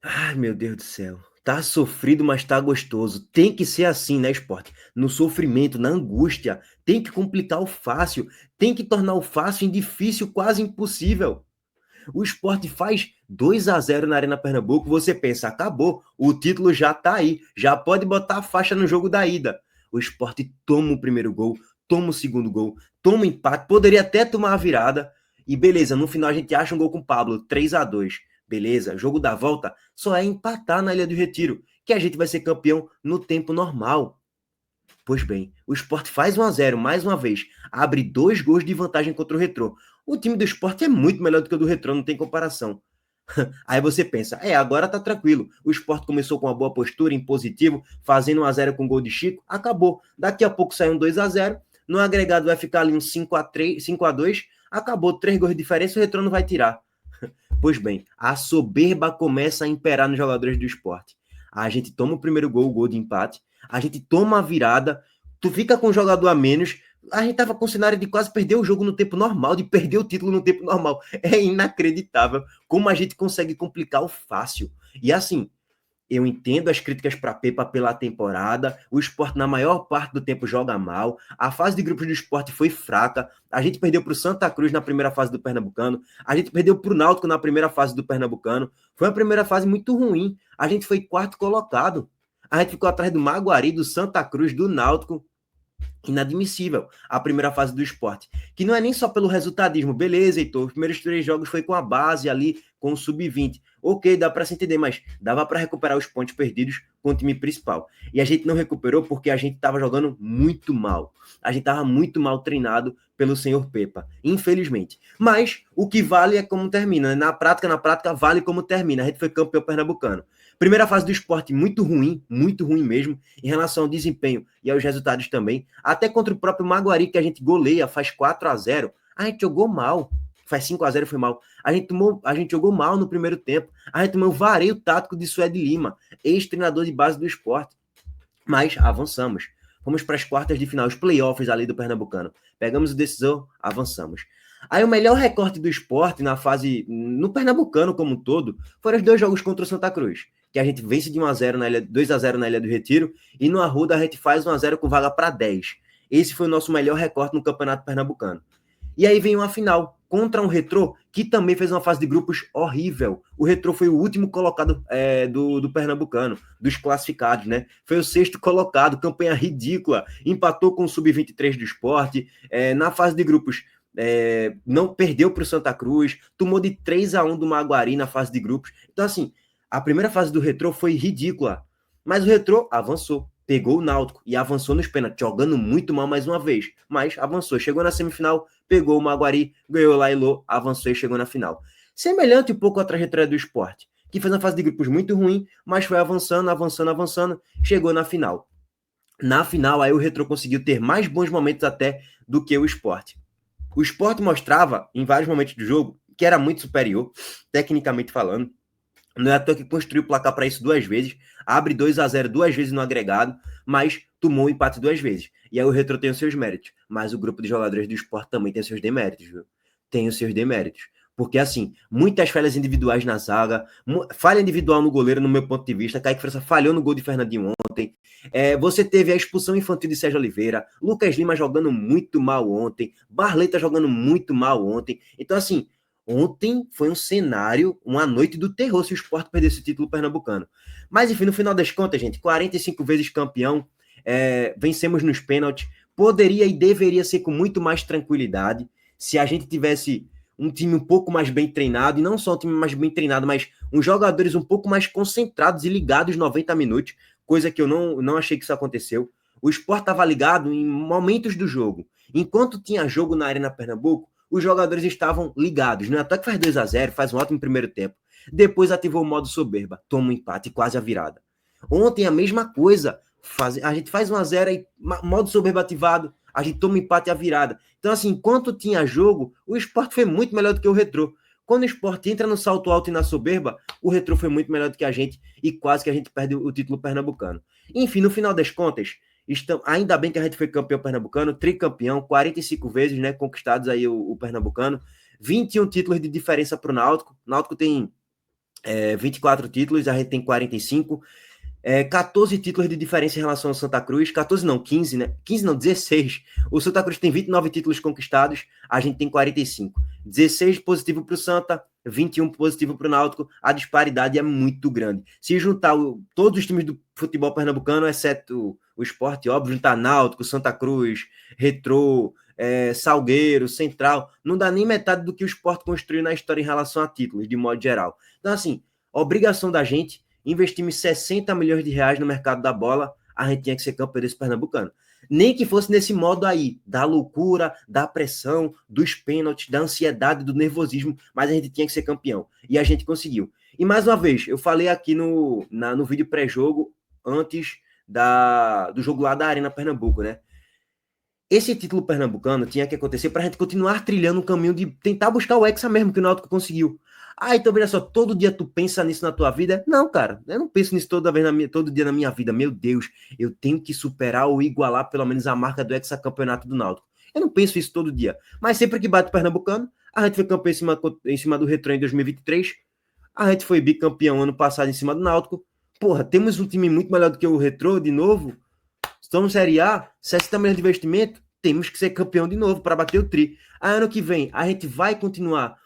Ai, meu Deus do céu. Tá sofrido, mas tá gostoso. Tem que ser assim, né, Sport? No sofrimento, na angústia. Tem que complicar o fácil. Tem que tornar o fácil em difícil, quase impossível. O Sport faz 2-0 na Arena Pernambuco. Você pensa, acabou. O título já tá aí. Já pode botar a faixa no jogo da ida. O Sport toma o primeiro gol, toma o segundo gol, toma o empate. Poderia até tomar a virada. E beleza, no final a gente acha um gol com o Pablo, 3-2. Beleza, jogo da volta só é empatar na Ilha do Retiro, que a gente vai ser campeão no tempo normal. Pois bem, o Sport faz 1-0 mais uma vez, abre 2 gols de vantagem contra o Retrô. O time do Sport é muito melhor do que o do Retrô, não tem comparação. Aí você pensa, agora tá tranquilo. O Sport começou com uma boa postura, em positivo, fazendo 1-0 com gol de Chico, acabou. Daqui a pouco sai um 2-0, no agregado vai ficar ali um 5-3, 5-2, acabou, 3 gols de diferença, o Retrô não vai tirar. Pois bem, a soberba começa a imperar nos jogadores do Sport. A gente toma o primeiro gol, o gol de empate, a gente toma a virada, tu fica com um jogador a menos, a gente tava com o cenário de quase perder o jogo no tempo normal, de perder o título no tempo normal. É inacreditável como a gente consegue complicar o fácil. E assim, eu entendo as críticas para Pepa pela temporada. O Sport, na maior parte do tempo, joga mal. A fase de grupos do Sport foi fraca. A gente perdeu para o Santa Cruz na primeira fase do Pernambucano. A gente perdeu para o Náutico na primeira fase do Pernambucano. Foi uma primeira fase muito ruim. A gente foi quarto colocado. A gente ficou atrás do Maguari, do Santa Cruz, do Náutico. Inadmissível a primeira fase do Sport, que não é nem só pelo resultadismo, beleza, Heitor, os primeiros 3 jogos foi com a base ali, com o sub-20, ok, dá para se entender, mas dava para recuperar os pontos perdidos com o time principal, e a gente não recuperou porque a gente estava jogando muito mal, a gente estava muito mal treinado pelo senhor Pepa, infelizmente, mas o que vale é como termina, na prática vale como termina, a gente foi campeão pernambucano. Primeira fase do Sport muito ruim mesmo, em relação ao desempenho e aos resultados também. Até contra o próprio Maguari, que a gente goleia, faz 4-0. A gente jogou mal. Faz 5-0, foi mal. A gente jogou mal no primeiro tempo. A gente tomou um vareio tático de Suede Lima, ex-treinador de base do Sport. Mas avançamos. Fomos para as quartas de final, os playoffs ali do Pernambucano. Pegamos o decisor, avançamos. Aí o melhor recorte do Sport na fase, no Pernambucano como um todo, foram os 2 jogos contra o Santa Cruz, que a gente vence de 1-0 na ilha, 2-0 na Ilha do Retiro, e no Arruda a gente faz 1-0 com vaga para 10. Esse foi o nosso melhor recorte no Campeonato Pernambucano. E aí vem uma final contra um Retrô que também fez uma fase de grupos horrível. O Retrô foi o último colocado do Pernambucano, dos classificados, né? Foi o 6º colocado, campanha ridícula. Empatou com o Sub-23 do Sport. Na fase de grupos, não perdeu para o Santa Cruz, tomou de 3-1 do Maguari na fase de grupos. Então, assim, a primeira fase do Retrô foi ridícula. Mas o Retrô avançou, pegou o Náutico e avançou nos pênaltis, jogando muito mal mais uma vez. Mas avançou, chegou na semifinal, pegou o Maguari, ganhou lá Lailô, avançou e chegou na final. Semelhante um pouco à trajetória do Sport, que fez uma fase de grupos muito ruim, mas foi avançando, chegou na final. Na final, aí o Retrô conseguiu ter mais bons momentos até do que o Sport. O Sport mostrava, em vários momentos do jogo, que era muito superior, tecnicamente falando. Não é à toa que construiu o placar para isso 2 vezes, abre 2-0 2 vezes no agregado, mas tomou o empate 2 vezes. E aí o Retrô tem os seus méritos, mas o grupo de jogadores do Sport também tem os seus deméritos, viu? Tem os seus deméritos. Porque, assim, muitas falhas individuais na zaga, falha individual no goleiro, no meu ponto de vista. Kaique França falhou no gol de Fernandinho ontem. Você teve a expulsão infantil de Sérgio Oliveira, Lucas Lima jogando muito mal ontem, Barleta jogando muito mal ontem. Então, assim, ontem foi um cenário, uma noite do terror se o Sport perdesse o título pernambucano. Mas, enfim, no final das contas, gente, 45 vezes campeão, vencemos nos pênaltis, poderia e deveria ser com muito mais tranquilidade se a gente tivesse um time um pouco mais bem treinado, e não só um time mais bem treinado, mas uns jogadores um pouco mais concentrados e ligados 90 minutos, coisa que eu não achei que isso aconteceu. O Sport estava ligado em momentos do jogo. Enquanto tinha jogo na Arena Pernambuco, os jogadores estavam ligados. Não é até que faz 2-0, faz um ótimo primeiro tempo. Depois ativou o modo soberba, toma um empate, quase a virada. Ontem a mesma coisa. A gente faz 1-0 e modo soberba ativado, a gente toma um empate e a virada. Então, assim, enquanto tinha jogo, o Sport foi muito melhor do que o Retrô. Quando o Sport entra no salto alto e na soberba, o Retrô foi muito melhor do que a gente e quase que a gente perde o título pernambucano. Enfim, no final das contas, ainda bem que a gente foi campeão pernambucano, tricampeão, 45 vezes, né, conquistados aí o pernambucano, 21 títulos de diferença para o Náutico. O Náutico tem 24 títulos, a gente tem 45. 14 títulos de diferença em relação ao Santa Cruz, 14 não, 15, né? 15 não, 16. O Santa Cruz tem 29 títulos conquistados, a gente tem 45. 16 positivo para o Santa, 21 positivo para o Náutico, a disparidade é muito grande. Se juntar todos os times do futebol pernambucano, exceto o Sport, óbvio, juntar Náutico, Santa Cruz, Retrô, Salgueiro, Central, não dá nem metade do que o Sport construiu na história em relação a títulos, de modo geral. Então, assim, obrigação da gente, investimos 60 milhões de reais no mercado da bola, a gente tinha que ser campeão desse pernambucano. Nem que fosse nesse modo aí, da loucura, da pressão, dos pênaltis, da ansiedade, do nervosismo, mas a gente tinha que ser campeão. E a gente conseguiu. E mais uma vez, eu falei aqui no vídeo pré-jogo, antes do jogo lá da Arena Pernambuco, né? Esse título pernambucano tinha que acontecer para a gente continuar trilhando o caminho de tentar buscar o Hexa mesmo, que o Náutico conseguiu. Então, veja só, todo dia tu pensa nisso na tua vida? Não, cara, eu não penso nisso todo dia na minha vida. Meu Deus, eu tenho que superar ou igualar pelo menos a marca do hexacampeonato do Náutico. Eu não penso isso todo dia. Mas sempre que bate o pernambucano, a gente foi campeão em cima do Retrô em 2023, a gente foi bicampeão ano passado em cima do Náutico. Porra, temos um time muito melhor do que o Retrô de novo. Estamos Série A, 60 milhões de investimento, temos que ser campeão de novo para bater o tri. Ano que vem, a gente vai continuar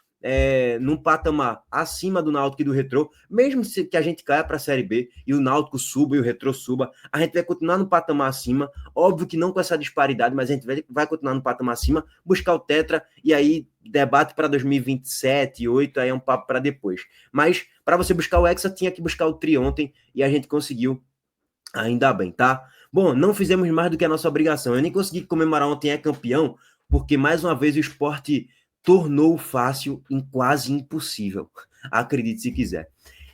num patamar acima do Náutico e do Retrô, mesmo que a gente caia para a Série B e o Náutico suba e o Retrô suba, a gente vai continuar no patamar acima, óbvio que não com essa disparidade, mas a gente vai continuar no patamar acima, buscar o Tetra, e aí debate para 2027, 2028, aí é um papo para depois. Mas para você buscar o Hexa, tinha que buscar o tri ontem, e a gente conseguiu, ainda bem, tá? Bom, não fizemos mais do que a nossa obrigação. Eu nem consegui comemorar ontem campeão, porque mais uma vez o Sport tornou fácil em quase impossível. Acredite se quiser.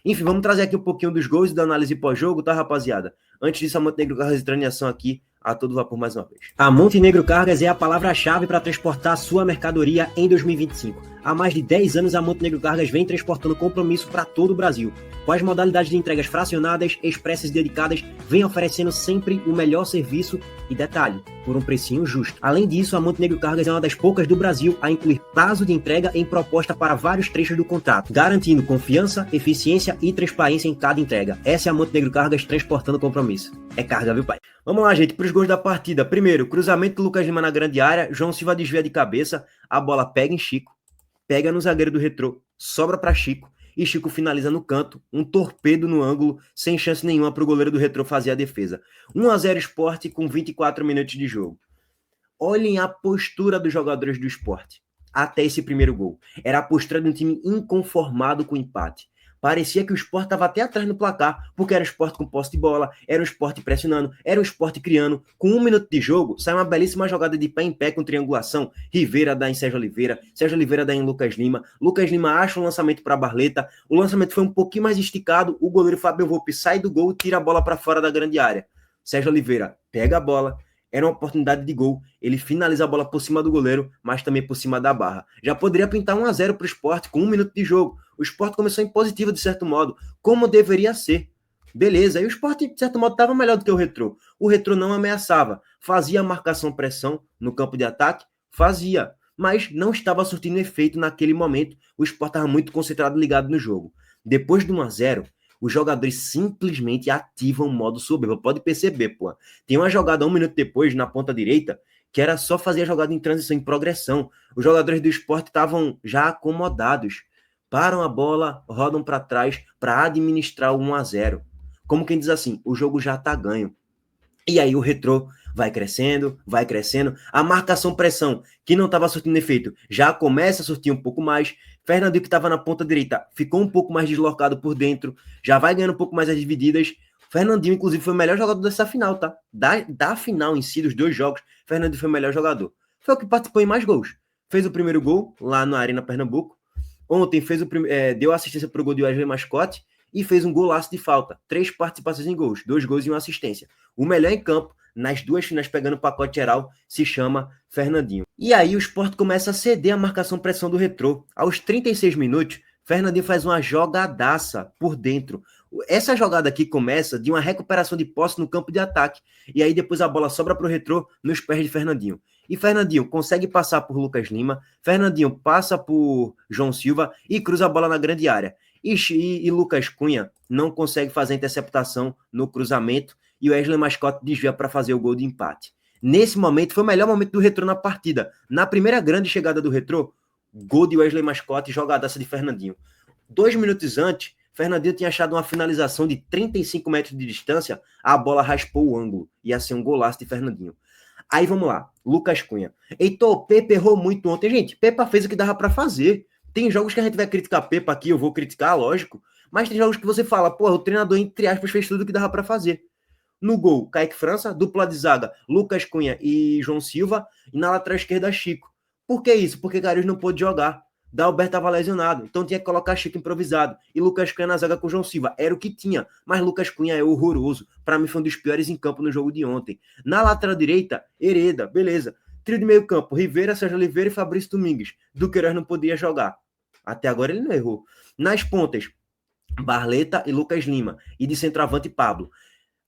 Enfim, vamos trazer aqui um pouquinho dos gols e da análise pós-jogo, tá, rapaziada? Antes disso, a Montenegro Cargas entrando em ação aqui, a todo vapor mais uma vez. A Montenegro Cargas é a palavra-chave para transportar sua mercadoria em 2025. Há mais de 10 anos, a Montenegro Cargas vem transportando compromisso para todo o Brasil. Com as modalidades de entregas fracionadas, expressas e dedicadas, vem oferecendo sempre o melhor serviço e detalhe, por um precinho justo. Além disso, a Montenegro Cargas é uma das poucas do Brasil a incluir prazo de entrega em proposta para vários trechos do contrato, garantindo confiança, eficiência e transparência em cada entrega. Essa é a Montenegro Cargas transportando compromisso. É carga, viu, pai? Vamos lá, gente, para os gols da partida. Primeiro, cruzamento do Lucas Lima na grande área, João Silva desvia de cabeça, a bola pega em Chico, pega no zagueiro do Retrô, sobra para Chico, e Chico finaliza no canto, um torpedo no ângulo, sem chance nenhuma para o goleiro do Retrô fazer a defesa. 1-0 Sport com 24 minutos de jogo. Olhem a postura dos jogadores do Sport até esse primeiro gol. Era a postura de um time inconformado com o empate. Parecia que o Sport estava até atrás no placar, porque era um Sport com posse de bola, era um Sport pressionando, era um Sport criando. Com 1 minuto de jogo, sai uma belíssima jogada de pé em pé com triangulação. Rivera dá em Sérgio Oliveira dá em Lucas Lima acha um lançamento para Barleta, o lançamento foi um pouquinho mais esticado, o goleiro Fábio Volpi sai do gol e tira a bola para fora da grande área. Sérgio Oliveira pega a bola, era uma oportunidade de gol, ele finaliza a bola por cima do goleiro, mas também por cima da barra. Já poderia pintar 1-0 para o Sport com 1 minuto de jogo. O Sport começou em positivo de certo modo, como deveria ser. Beleza, e o Sport de certo modo estava melhor do que o Retrô. O Retrô não ameaçava, fazia marcação-pressão no campo de ataque, fazia, mas não estava surtindo efeito naquele momento. O Sport estava muito concentrado, ligado no jogo. Depois do 1-0, os jogadores simplesmente ativam o modo soberba. Pode perceber, pô. Tem uma jogada 1 minuto depois, na ponta direita, que era só fazer a jogada em transição, em progressão. Os jogadores do Sport estavam já acomodados. Param a bola, rodam para trás para administrar o 1-0. Como quem diz assim, o jogo já está ganho. E aí o Retrô vai crescendo. A marcação-pressão, que não estava surtindo efeito, já começa a surtir um pouco mais. Fernandinho, que estava na ponta direita, ficou um pouco mais deslocado por dentro, já vai ganhando um pouco mais as divididas. Fernandinho, inclusive, foi o melhor jogador dessa final, tá? Da final em si, dos 2 jogos, Fernandinho foi o melhor jogador. Foi o que participou em mais gols. Fez o primeiro gol lá na Arena Pernambuco. Ontem deu assistência para o gol de Wesley Mascote e fez um golaço de falta. 3 participações em gols, 2 gols e 1 assistência. O melhor em campo, nas 2 finais pegando o pacote geral, se chama Fernandinho. E aí o Sport começa a ceder a marcação-pressão do Retrô. Aos 36 minutos, Fernandinho faz uma jogadaça por dentro. Essa jogada aqui começa de uma recuperação de posse no campo de ataque. E aí depois a bola sobra para o Retrô nos pés de Fernandinho. E Fernandinho consegue passar por Lucas Lima, Fernandinho passa por João Silva e cruza a bola na grande área. E Lucas Cunha não consegue fazer a interceptação no cruzamento e o Wesley Mascote desvia para fazer o gol de empate. Nesse momento, foi o melhor momento do Retrô na partida. Na primeira grande chegada do Retrô, gol de Wesley Mascote e jogadaça de Fernandinho. 2 minutos antes, Fernandinho tinha achado uma finalização de 35 metros de distância, a bola raspou o ângulo. Ia ser um golaço de Fernandinho. Aí vamos lá, Lucas Cunha. Heitor, Pepa errou muito ontem. Gente, Pepa fez o que dava para fazer. Tem jogos que a gente vai criticar Pepa aqui, eu vou criticar, lógico. Mas tem jogos que você fala, pô, o treinador, entre aspas, fez tudo o que dava para fazer. No gol, Kaique França, dupla de zaga, Lucas Cunha e João Silva. E na lateral esquerda, Chico. Por que isso? Porque Karius não pôde jogar. Dalberto estava lesionado, então tinha que colocar Chico improvisado. E Lucas Cunha na zaga com João Silva. Era o que tinha, mas Lucas Cunha é horroroso. Para mim foi um dos piores em campo no jogo de ontem. Na lateral direita, Hereda, beleza. Trio de meio campo, Rivera, Sérgio Oliveira e Fabrício Domingues. Duqueiroz não podia jogar. Até agora ele não errou. Nas pontas, Barleta e Lucas Lima. E de centroavante, Pablo.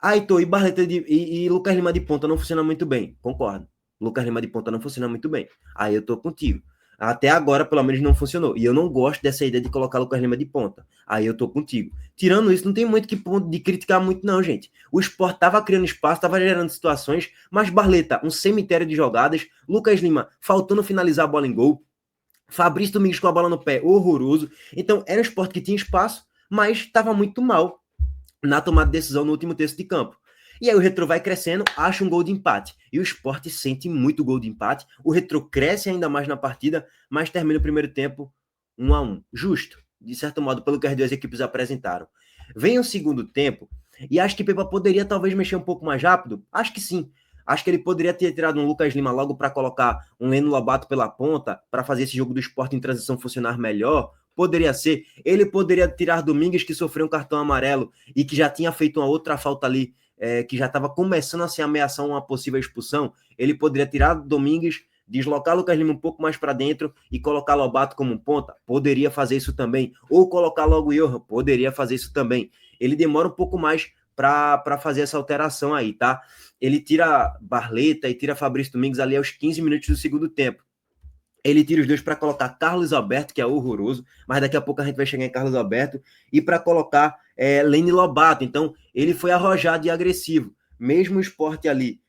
Heitor, e Barleta e Lucas Lima de ponta não funciona muito bem. Concordo. Lucas Lima de ponta não funciona muito bem. Aí eu tô contigo. Até agora, pelo menos, não funcionou. E eu não gosto dessa ideia de colocar Lucas Lima de ponta. Aí eu tô contigo. Tirando isso, não tem muito que de criticar muito, não, gente. O Sport tava criando espaço, tava gerando situações, mas Barleta, um cemitério de jogadas. Lucas Lima, faltando finalizar a bola em gol. Fabrício Domingues com a bola no pé, horroroso. Então, era um Sport que tinha espaço, mas estava muito mal na tomada de decisão no último terço de campo. E aí o Retrô vai crescendo, acha um gol de empate. E o Sport sente muito gol de empate. O Retrô cresce ainda mais na partida, mas termina o primeiro tempo 1-1. Justo, de certo modo, pelo que as duas equipes apresentaram. Vem o segundo tempo, e acho que Pepa poderia talvez mexer um pouco mais rápido. Acho que sim. Acho que ele poderia ter tirado um Lucas Lima logo para colocar um Leno Lobato pela ponta, para fazer esse jogo do Sport em transição funcionar melhor. Poderia ser. Ele poderia tirar Domingues, que sofreu um cartão amarelo e que já tinha feito uma outra falta ali, que já estava começando a se ameaçar uma possível expulsão. Ele poderia tirar Domingues, deslocar Lucas Lima um pouco mais para dentro e colocar Lobato como ponta. Poderia fazer isso também. Ou colocar logo o Johan. Poderia fazer isso também. Ele demora um pouco mais para fazer essa alteração aí, tá? Ele tira Barleta e tira Fabrício Domingues ali aos 15 minutos do segundo tempo. Ele tira os dois para colocar Carlos Alberto, que é horroroso, mas daqui a pouco a gente vai chegar em Carlos Alberto, e para colocar Lene Lobato. Então, ele foi arrojado e agressivo. Mesmo o Sport ali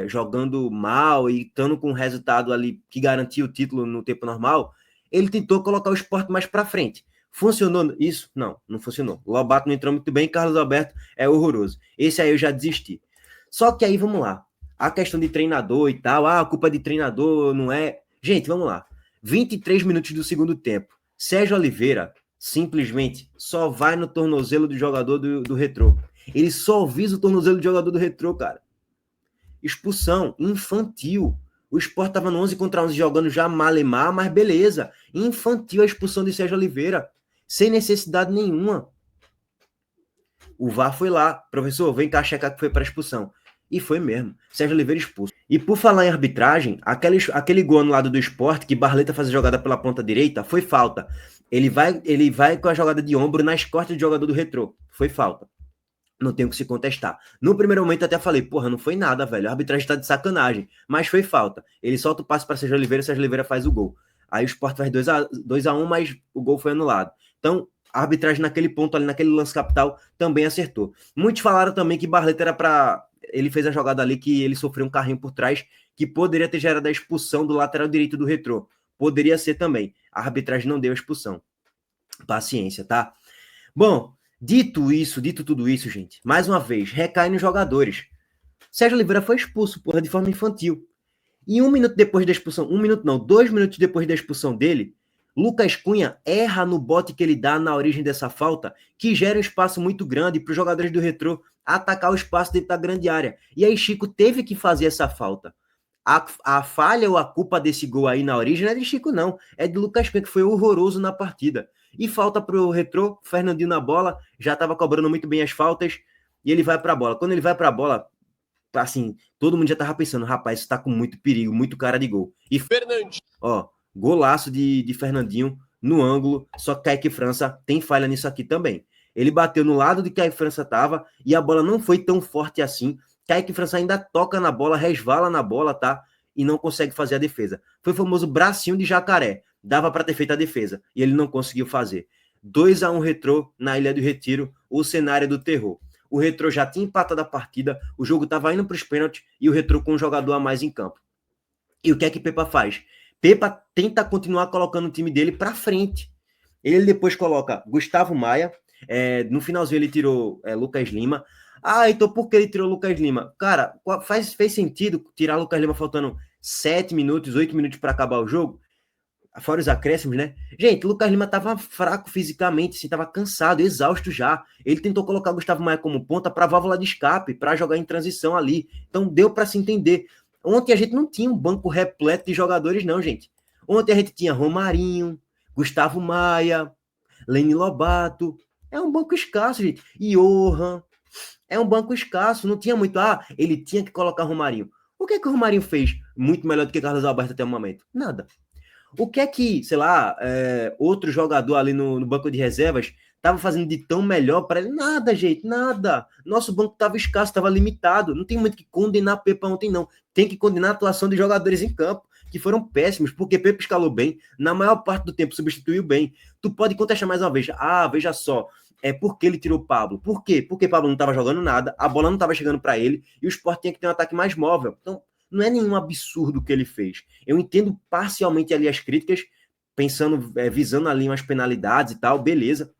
jogando mal e estando com um resultado ali que garantia o título no tempo normal, ele tentou colocar o Sport mais para frente. Funcionou isso? Não, não funcionou. Lobato não entrou muito bem, Carlos Alberto é horroroso. Esse aí eu já desisti. Só que aí, vamos lá. A questão de treinador e tal, a culpa de treinador não é... Gente, vamos lá. 23 minutos do segundo tempo. Sérgio Oliveira simplesmente só vai no tornozelo do jogador do Retrô. Ele só visa o tornozelo do jogador do Retrô, cara. Expulsão infantil. O Sport estava no 11 contra 11 jogando já malemar, mas beleza. Infantil a expulsão de Sérgio Oliveira. Sem necessidade nenhuma. O VAR foi lá. Professor, vem cá checar que foi para expulsão. E foi mesmo. Sérgio Oliveira expulso. E por falar em arbitragem, aquele gol no lado do Sport, que Barleta faz a jogada pela ponta direita, foi falta. Ele vai com a jogada de ombro nas costas do jogador do Retrô. Foi falta. Não tenho que se contestar. No primeiro momento até falei, porra, não foi nada, velho. A arbitragem tá de sacanagem. Mas foi falta. Ele solta o passe para Sérgio Oliveira faz o gol. Aí o Sport faz 2-1, mas o gol foi anulado. Então, a arbitragem naquele ponto ali, naquele lance capital, também acertou. Muitos falaram também que Barleta era para... Ele fez a jogada ali que ele sofreu um carrinho por trás, que poderia ter gerado a expulsão do lateral direito do Retrô. Poderia ser também. A arbitragem não deu a expulsão. Paciência, tá? Bom, dito tudo isso, gente, mais uma vez, recai nos jogadores. Sérgio Oliveira foi expulso, porra, de forma infantil. E 1 minuto depois da expulsão, 1 minuto não, 2 minutos depois da expulsão dele, Lucas Cunha erra no bote que ele dá na origem dessa falta, que gera um espaço muito grande para os jogadores do Retrô atacar o espaço dentro da grande área. E aí Chico teve que fazer essa falta. A falha ou a culpa desse gol aí na origem não é de Chico, não. É de Lucas Cunha, que foi horroroso na partida. E falta para o Retrô, Fernandinho na bola, já estava cobrando muito bem as faltas, e ele vai para a bola. Quando ele vai para a bola, assim, todo mundo já estava pensando, rapaz, isso está com muito perigo, muito cara de gol. E Fernandinho, ó, golaço de Fernandinho no ângulo, só que Kaique França tem falha nisso aqui também. Ele bateu no lado de que Kaique França estava e a bola não foi tão forte assim. Kaique França ainda toca na bola, resvala na bola, tá? E não consegue fazer a defesa. Foi o famoso bracinho de jacaré. Dava para ter feito a defesa e ele não conseguiu fazer. 2-1 Retrô na Ilha do Retiro, o cenário do terror. O Retrô já tinha empatado a partida, o jogo estava indo para os pênaltis e o Retrô com um jogador a mais em campo. E o que é que Pepa faz? Pepa tenta continuar colocando o time dele para frente. Ele depois coloca Gustavo Maia, no finalzinho ele tirou Lucas Lima. Ah, então por que ele tirou Lucas Lima? Cara, fez sentido tirar Lucas Lima faltando 7 minutos, 8 minutos para acabar o jogo? Fora os acréscimos, né? Gente, o Lucas Lima tava fraco fisicamente, assim, tava cansado, exausto já. Ele tentou colocar o Gustavo Maia como ponta para válvula de escape, para jogar em transição ali. Então deu para se entender. Ontem a gente não tinha um banco repleto de jogadores, não, gente. Ontem a gente tinha Romarinho, Gustavo Maia, Leni Lobato. É um banco escasso, gente. Johan. É um banco escasso. Não tinha muito. Ah, ele tinha que colocar Romarinho. O que é que o Romarinho fez muito melhor do que Carlos Alberto até o momento? Nada. O que é que, sei lá, outro jogador ali no banco de reservas estava fazendo de tão melhor para ele? Nada, gente, nada. Nosso banco estava escasso, estava limitado. Não tem muito que condenar Pepa ontem, não. Tem que condenar a atuação de jogadores em campo, que foram péssimos, porque Pepa escalou bem, na maior parte do tempo substituiu bem. Tu pode contestar mais uma vez. Ah, veja só, por que ele tirou o Pablo? Por quê? Porque Pablo não estava jogando nada, a bola não estava chegando para ele, e o Sport tinha que ter um ataque mais móvel. Então, não é nenhum absurdo o que ele fez. Eu entendo parcialmente ali as críticas, pensando, visando ali umas penalidades e tal, beleza.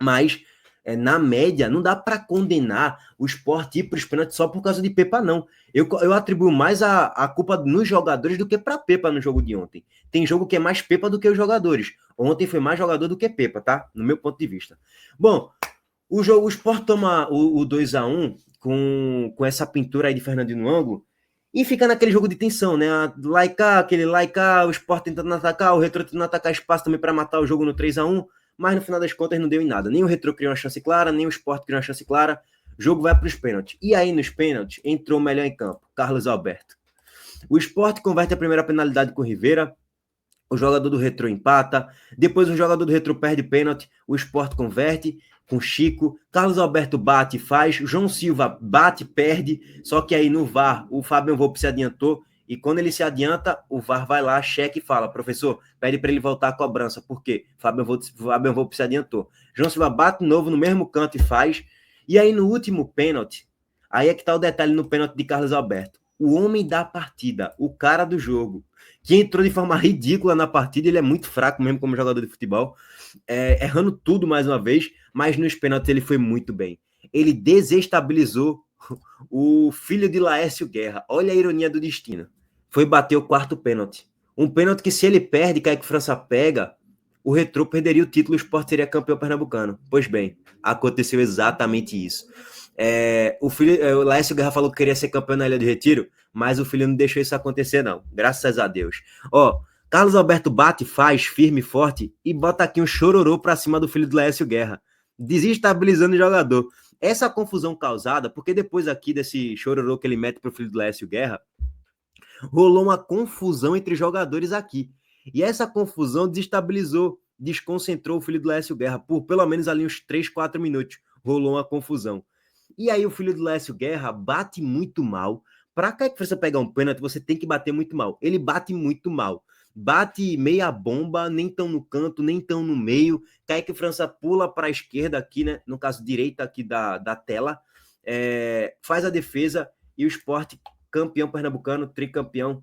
Mas, na média, não dá para condenar o Sport ir para os pênaltis só por causa de Pepa, não. Eu atribuo mais a culpa nos jogadores do que para Pepa no jogo de ontem. Tem jogo que é mais Pepa do que os jogadores. Ontem foi mais jogador do que Pepa, tá? No meu ponto de vista. Bom, o Sport toma o 2-1 com essa pintura aí de Fernandinho no ângulo, e fica naquele jogo de tensão, né? Aquele o Sport tentando atacar, o Retrô tentando atacar espaço também para matar o jogo no 3-1, mas no final das contas não deu em nada. Nem o Retrô criou uma chance clara, nem o Sport criou uma chance clara. O jogo vai para os pênaltis. E aí, nos pênaltis, entrou o melhor em campo, Carlos Alberto. O Sport converte a primeira penalidade com o Rivera, o jogador do Retrô empata, depois um jogador do Retrô perde pênalti, o Sport converte com Chico, Carlos Alberto bate, faz, João Silva bate, perde, só que aí no VAR o Fabian Volpe se adiantou, e quando ele se adianta, o VAR vai lá, checa e fala, professor, pede para ele voltar a cobrança, por quê? Fabian Volpe se adiantou. João Silva bate de novo no mesmo canto e faz, e aí no último pênalti, aí é que tá o detalhe no pênalti de Carlos Alberto, o homem da partida, o cara do jogo, que entrou de forma ridícula na partida, ele é muito fraco mesmo como jogador de futebol, errando tudo mais uma vez, mas nos pênaltis ele foi muito bem. Ele desestabilizou o filho de Laércio Guerra. Olha a ironia do destino. Foi bater o quarto pênalti. Um pênalti que se ele perde, Kaique França pega, o Retrô perderia o título e o Sport seria campeão pernambucano. Pois bem, aconteceu exatamente isso. O Laércio Guerra falou que queria ser campeão na Ilha do Retiro, mas o filho não deixou isso acontecer, não. Graças a Deus. Carlos Alberto bate, faz, firme, forte, e bota aqui um chororô pra cima do filho do Laércio Guerra, desestabilizando o jogador. Essa confusão causada, porque depois aqui desse chororô que ele mete pro filho do Laércio Guerra, rolou uma confusão entre jogadores aqui. E essa confusão desestabilizou, desconcentrou o filho do Laércio Guerra, por pelo menos ali uns 3, 4 minutos, rolou uma confusão. E aí o filho do Laércio Guerra bate muito mal. Pra que você pegar um pênalti, você tem que bater muito mal. Ele bate muito mal. Bate meia bomba, nem tão no canto, nem tão no meio. Kaique França pula para a esquerda aqui, né? No caso, direita aqui da tela. Faz a defesa e o Sport, campeão pernambucano, tricampeão,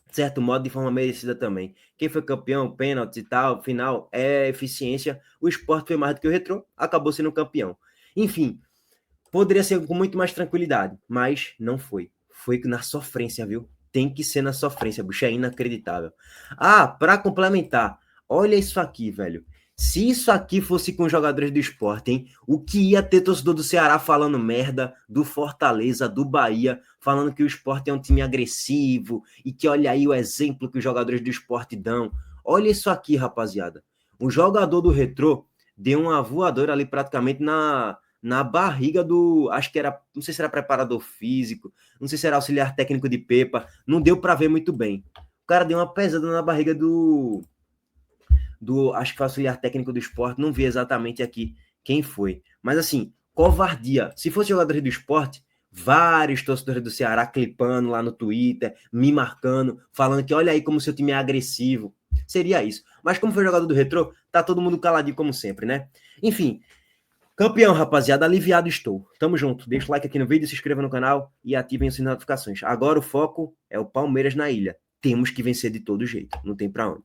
de certo modo, de forma merecida também. Quem foi campeão, pênalti e tal, final, eficiência. O Sport foi mais do que o Retrô, acabou sendo campeão. Enfim, poderia ser com muito mais tranquilidade, mas não foi. Foi na sofrência, viu? Tem que ser na sofrência, bicho, é inacreditável. Para complementar, olha isso aqui, velho. Se isso aqui fosse com os jogadores do Sport, hein? O que ia ter torcedor do Ceará falando merda, do Fortaleza, do Bahia, falando que o Sport é um time agressivo e que olha aí o exemplo que os jogadores do Sport dão. Olha isso aqui, rapaziada. O jogador do Retrô deu uma voadora ali praticamente na barriga do, acho que era, não sei se era preparador físico, não sei se era auxiliar técnico de Pepa, não deu para ver muito bem. O cara deu uma pesada na barriga do acho que foi auxiliar técnico do Sport, não vi exatamente aqui quem foi. Mas assim, covardia. Se fosse jogador do Sport, vários torcedores do Ceará clipando lá no Twitter, me marcando, falando que olha aí como seu time é agressivo. seria isso. Mas como foi jogador do Retrô, tá todo mundo caladinho como sempre, né? Enfim, campeão, rapaziada, aliviado estou. Tamo junto. Deixa o like aqui no vídeo, se inscreva no canal e ativem as notificações. Agora o foco é o Palmeiras na ilha. Temos que vencer de todo jeito, não tem pra onde.